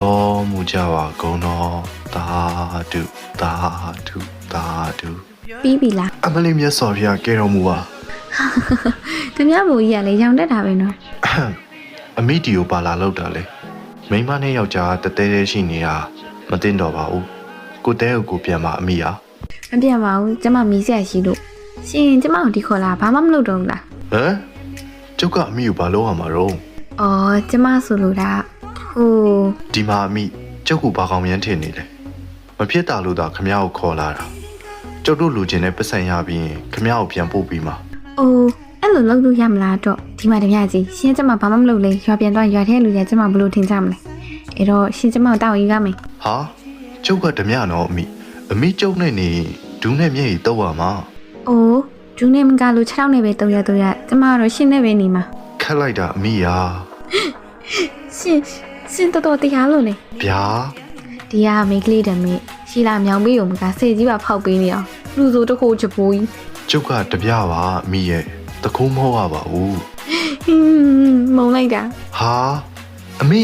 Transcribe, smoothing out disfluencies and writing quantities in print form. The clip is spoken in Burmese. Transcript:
တော်မူကြပါကုန်တော်သာဓုသာဓုသာဓု ပြီးပြီလား အမလေးမြတ်စွာဘုရားကဲတော်မူပါ သူများမိုးကြီးကလည်းရောင်တက်တာပဲနော် အမိတီကိုပါလာလောက်တာလေမိန်းမနဲ့ယောက်ျားတတဲတဲရှိနေတာမသိတော့ပါဘူးကိုတဲကိုပြန်ပါအမိဟာ မပြတ်ပါဘူးကျမမီးဆက်ရှိလို့ရှင်ကျမကိုဒီခေါ်လာဘာမှမလုပ်တော့ဘူးလား ဟမ်ကျုပ်ကအမိကိုဘာလုပ်ရမှာတော့ အော်ကျမဆိုလို့ဒါဟို ဒီမှာအမိကျုပ်ကိုဘာကောင်ရမ်းထင်နေလဲမဖြစ်တာလို့သာခမရကိုခေါ်လာတာကျုပ်တို့လူချင်းနဲ့ပတ်စံရပြီးရင်ခမရကိုပြန်ပို့ပြီးမှာ အိုးအဲ့လိုလုပ်လို့ရမလားတော့ဒီမှာတမကြီးရှင်ကျမဘာမှမလုပ်လဲရွာပြန်သွားရွာထဲလူကြီးကျမဘလို့ထင်ကြမလဲအဲ့တော့ရှင်ကျမကိုတောက်ယူရမယ် ဟာကျုပ်ကဓမြနော်အမိကျုပ်နဲ့နေဒူးနဲ့မျက်ရည်တုပ်ရမှာ အိုးဒူးနေမကလို့6နဲ့ပဲ3ရက်ကျမကတော့ရှင်နဲ့ပဲနေမှာ ခက်လိုက်တာအမိရာ ရှင်တော်တရားလို့လေ ဗျာ ဒီကမိန်းကလေးတမေရှီလာမြောင်ပေးုံမကစေကြီးပါဖောက်ပေးနေအောင်လူစိုးတစ်ခုချပိုးကြီး ကျုပ်ကတပြပါအမိရဲ့တခုံးမဟုတ်ရပါဘူး မုံလိုက်တာ ဟာအမိ